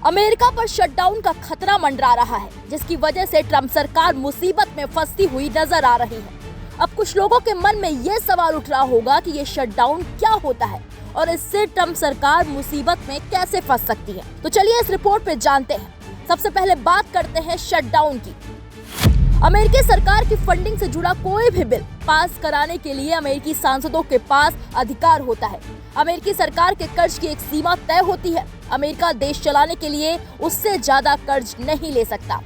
America पर shutdown का खतरा मंडरा रहा है, जिसकी वजह से ट्रंप सरकार मुसीबत में फंसती हुई नजर आ रही है। अब कुछ लोगों के मन में ये सवाल उठ रहा होगा कि ये शटडाउन क्या होता है और इससे ट्रंप सरकार मुसीबत में कैसे फंस सकती है। तो चलिए इस रिपोर्ट पे जानते हैं। सबसे पहले बात करते हैं शटडाउन की। अमेरिकी सरकार की फंडिंग से जुड़ा कोई भी बिल पास कराने के लिए अमेरिकी सांसदों के पास अधिकार होता है। अमेरिकी सरकार के कर्ज की एक सीमा तय होती है। अमेरिका देश चलाने के लिए उससे ज्यादा कर्ज नहीं ले सकता।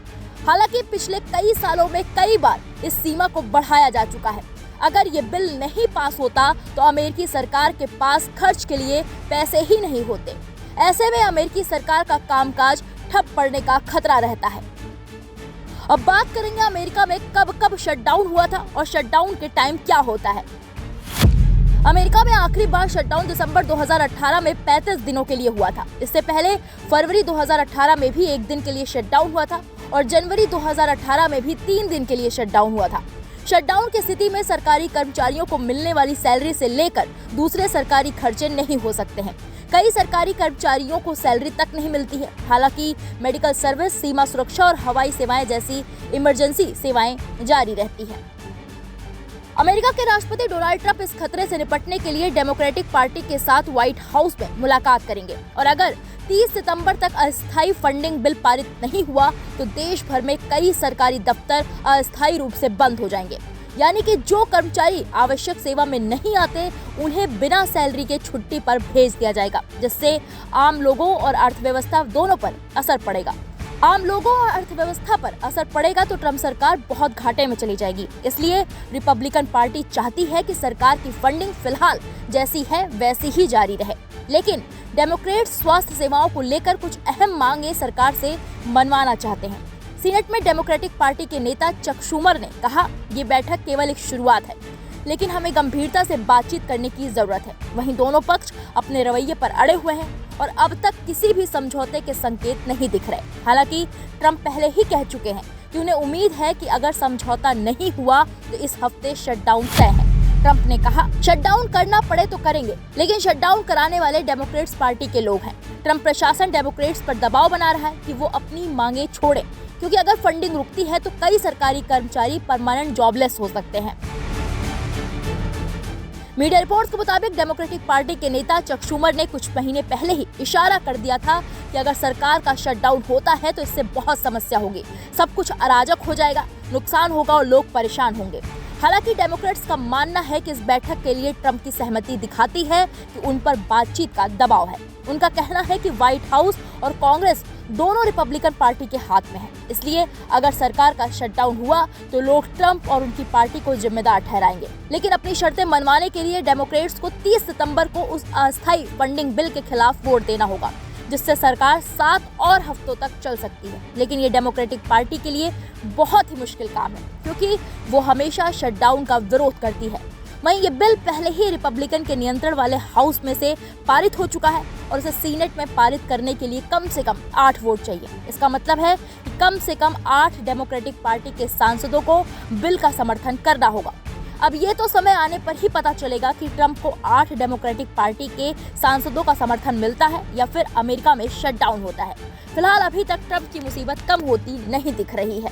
हालांकि पिछले कई सालों में कई बार इस सीमा को बढ़ाया जा चुका है। अगर ये बिल नहीं पास होता तो अमेरिकी सरकार के पास खर्च के लिए पैसे ही नहीं होते। ऐसे में अमेरिकी सरकार का कामकाज ठप पड़ने का खतरा रहता है। अब बात करेंगे अमेरिका में कब शटडाउन हुआ था और शटडाउन के टाइम क्या होता है। अमेरिका में आखिरी बार शटडाउन दिसंबर 2018 में 35 दिनों के लिए हुआ था। इससे पहले फरवरी 2018 में भी 1 दिन के लिए शटडाउन हुआ था और जनवरी 2018 में भी 3 दिन के लिए शटडाउन हुआ था। शटडाउन की स्थिति में सरकारी कर्मचारियों को मिलने वाली सैलरी से लेकर दूसरे सरकारी खर्चे नहीं हो सकते हैं। कई सरकारी कर्मचारियों को सैलरी तक नहीं मिलती है। हालांकि मेडिकल सर्विस, सीमा सुरक्षा और हवाई सेवाएं जैसी इमरजेंसी सेवाएं जारी रहती हैं। अमेरिका के राष्ट्रपति डोनाल्ड ट्रंप इस खतरे से निपटने के लिए डेमोक्रेटिक पार्टी के साथ व्हाइट हाउस में मुलाकात करेंगे और अगर 30 सितंबर तक अस्थायी फंडिंग बिल पारित नहीं हुआ तो देश भर में कई सरकारी दफ्तर अस्थायी रूप से बंद हो जाएंगे। यानी कि जो कर्मचारी आवश्यक सेवा में नहीं आते उन्हें बिना सैलरी के छुट्टी पर भेज दिया जाएगा, जिससे आम लोगों और अर्थव्यवस्था दोनों पर असर पड़ेगा। आम लोगों और अर्थव्यवस्था पर असर पड़ेगा तो ट्रंप सरकार बहुत घाटे में चली जाएगी। इसलिए रिपब्लिकन पार्टी चाहती है कि सरकार की फंडिंग फिलहाल जैसी है वैसी ही जारी रहे, लेकिन डेमोक्रेट स्वास्थ्य सेवाओं को लेकर कुछ अहम मांगे सरकार से मनवाना चाहते हैं। सीनेट में डेमोक्रेटिक पार्टी के नेता चक शूमर ने कहा, ये बैठक केवल एक शुरुआत है, लेकिन हमें गंभीरता से बातचीत करने की जरूरत है। वहीं दोनों पक्ष अपने रवैये पर अड़े हुए हैं और अब तक किसी भी समझौते के संकेत नहीं दिख रहे। हालांकि ट्रंप पहले ही कह चुके हैं कि उन्हें उम्मीद है कि अगर समझौता नहीं हुआ तो इस हफ्ते शटडाउन तय है। ट्रंप ने कहा, शटडाउन करना पड़े तो करेंगे, लेकिन शटडाउन कराने वाले डेमोक्रेट्स पार्टी के लोग हैं। ट्रंप प्रशासन डेमोक्रेट्स पर दबाव बना रहा है कि वो अपनी मांगे छोड़े, क्योंकि अगर फंडिंग रुकती है तो कई सरकारी कर्मचारी परमानेंट जॉबलेस हो सकते हैं। मीडिया रिपोर्ट्स के मुताबिक डेमोक्रेटिक पार्टी के नेता चक शूमर ने कुछ महीने पहले ही इशारा कर दिया था कि अगर सरकार का शटडाउन होता है तो इससे बहुत समस्या होगी, सब कुछ अराजक हो जाएगा, नुकसान होगा और लोग परेशान होंगे। हालांकि डेमोक्रेट्स का मानना है कि इस बैठक के लिए ट्रंप की सहमति दिखाती है कि उन पर बातचीत का दबाव है। उनका कहना है कि व्हाइट हाउस और कांग्रेस दोनों रिपब्लिकन पार्टी के हाथ में है, इसलिए अगर सरकार का शटडाउन हुआ तो लोग ट्रंप और उनकी पार्टी को जिम्मेदार ठहराएंगे। लेकिन अपनी शर्तें मनवाने के लिए डेमोक्रेट्स को 30 सितंबर को उस अस्थायी फंडिंग बिल के खिलाफ वोट देना होगा, जिससे सरकार 7 और हफ्तों तक चल सकती है। लेकिन ये डेमोक्रेटिक पार्टी के लिए बहुत ही मुश्किल काम है, क्योंकि वो हमेशा शटडाउन का विरोध करती है। वहीं ये बिल पहले ही रिपब्लिकन के नियंत्रण वाले हाउस में से पारित हो चुका है और इसे सीनेट में पारित करने के लिए कम से कम 8 वोट चाहिए। इसका मतलब है कि कम से कम 8 डेमोक्रेटिक पार्टी के सांसदों को बिल का समर्थन करना होगा। अब ये तो समय आने पर ही पता चलेगा कि ट्रंप को 8 डेमोक्रेटिक पार्टी के सांसदों का समर्थन मिलता है या फिर अमेरिका में शटडाउन होता है। फिलहाल अभी तक ट्रंप की मुसीबत कम होती नहीं दिख रही है।